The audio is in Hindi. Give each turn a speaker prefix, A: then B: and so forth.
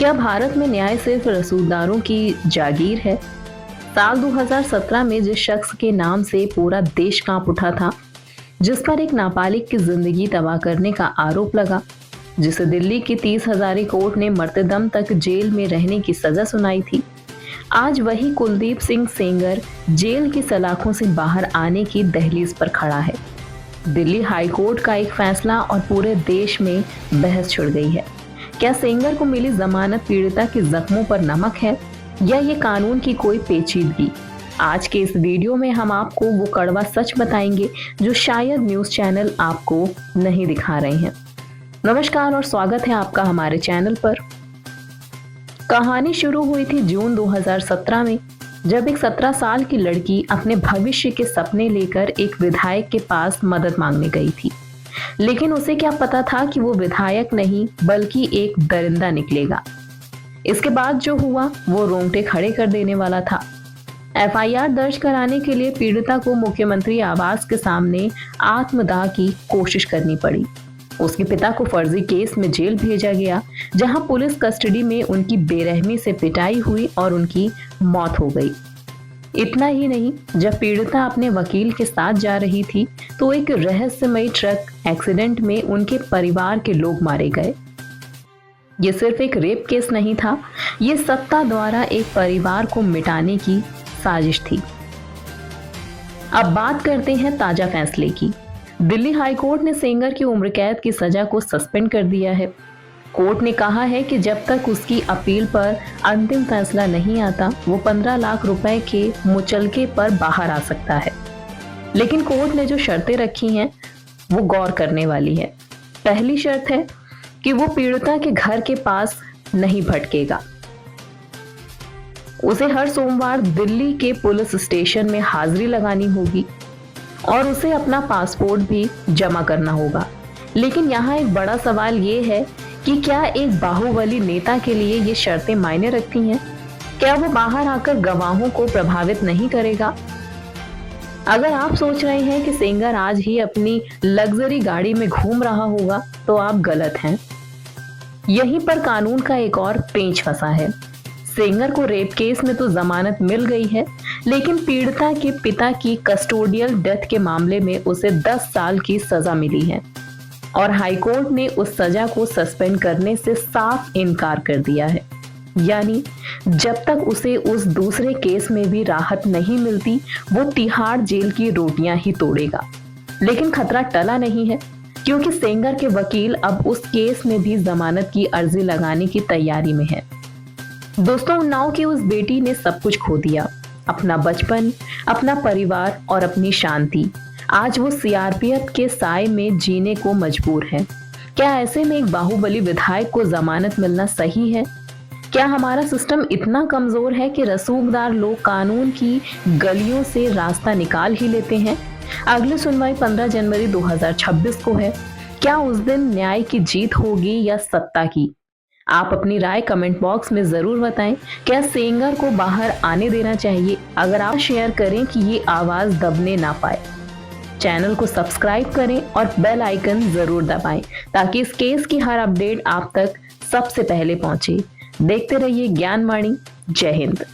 A: क्या भारत में न्याय सिर्फ रसूलदारों की जागीर है? साल 2017 में जिस शख्स के नाम से पूरा देश कांप उठा था, जिस पर एक नाबालिग की जिंदगी तबाह करने का आरोप लगा, जिसे दिल्ली की 30 हजारी कोर्ट ने मरते दम तक जेल में रहने की सजा सुनाई थी, आज वही कुलदीप सिंह सेंगर जेल की सलाखों से बाहर आने की दहलीज पर खड़ा है। दिल्ली हाई कोर्ट का एक फैसला और पूरे देश में बहस छिड़ गई है। क्या सेंगर को मिली जमानत पीड़िता के जख्मों पर नमक है या ये कानून की कोई पेचीदगी? आज के इस वीडियो में हम आपको वो कड़वा सच बताएंगे जो शायद न्यूज चैनल आपको नहीं दिखा रहे हैं। नमस्कार और स्वागत है आपका हमारे चैनल पर। कहानी शुरू हुई थी जून 2017 में, जब एक 17 साल की लड़की अपने भविष्य के सपने लेकर एक विधायक के पास मदद मांगने गई थी। लेकिन उसे क्या पता था कि वो विधायक नहीं बल्कि एक दरिंदा निकलेगा। इसके बाद जो हुआ वो रोंगटे खड़े कर देने वाला था। एफआईआर दर्ज कराने के लिए पीड़िता को मुख्यमंत्री आवास के सामने आत्मदाह की कोशिश करनी पड़ी। उसके पिता को फर्जी केस में जेल भेजा गया, जहां पुलिस कस्टडी में उनकी बेरहमी से पिटाई हुई और उनकी मौत हो गई। इतना ही नहीं, जब पीड़िता अपने वकील के साथ जा रही थी तो एक रहस्यमयी ट्रक एक्सीडेंट में उनके परिवार के लोग मारे गए। ये सिर्फ एक रेप केस नहीं था, ये सत्ता द्वारा एक परिवार को मिटाने की साजिश थी। अब बात करते हैं ताजा फैसले की। दिल्ली हाई कोर्ट ने सेंगर की उम्र कैद की सजा को सस्पेंड कर दिया है। कोर्ट ने कहा है कि जब तक उसकी अपील पर अंतिम फैसला नहीं आता, वो 15 लाख रुपए के मुचलके पर बाहर आ सकता है। लेकिन कोर्ट ने जो शर्तें रखी हैं वो गौर करने वाली है। पहली शर्त है कि वो पीड़िता के घर के पास नहीं भटकेगा। उसे हर सोमवार दिल्ली के पुलिस स्टेशन में हाजिरी लगानी होगी और उसे अपना पासपोर्ट भी जमा करना होगा। लेकिन यहाँ एक बड़ा सवाल ये है कि क्या एक बाहुबली नेता के लिए ये शर्तें मायने रखती हैं? क्या वो बाहर आकर गवाहों को प्रभावित नहीं करेगा? अगर आप सोच रहे हैं कि सेंगर आज ही अपनी लग्जरी गाड़ी में घूम रहा होगा तो आप गलत हैं। यहीं पर कानून का एक और पेंच फंसा है। सेंगर को रेप केस में तो जमानत मिल गई है, लेकिन पीड़िता के पिता की कस्टोडियल डेथ के मामले में उसे 10 साल की सजा मिली है और हाईकोर्ट ने उस सजा को सस्पेंड करने से साफ इनकार कर दिया है। यानी जब तक उसे उस दूसरे केस में भी राहत नहीं मिलती, वो तिहाड़ जेल की रोटियां ही तोड़ेगा। लेकिन खतरा टला नहीं है, क्योंकि सेंगर के वकील अब उस केस में भी जमानत की अर्जी लगाने की तैयारी में है। दोस्तों, उन्नाव की उस बेटी ने सब कुछ खो दिया, अपना बचपन, अपना परिवार और अपनी शांति। आज वो सीआरपीएफ के साए में जीने को मजबूर है। क्या ऐसे में एक बाहुबली विधायक को जमानत मिलना सही है? क्या हमारा सिस्टम इतना कमजोर है कि रसूखदार लोग कानून की गलियों से रास्ता निकाल ही लेते हैं? अगली सुनवाई 15 जनवरी 2026 को है। क्या उस दिन न्याय की जीत होगी या सत्ता की? आप अपनी राय कमेंट बॉक्स में जरूर बताएं। क्या सेंगर को बाहर आने देना चाहिए? अगर आप शेयर करें कि ये आवाज दबने ना पाए। चैनल को सब्सक्राइब करें और बेल आइकन जरूर दबाएं ताकि इस केस की हर अपडेट आप तक सबसे पहले पहुंचे। देखते रहिए ज्ञानवाणी। जय हिंद।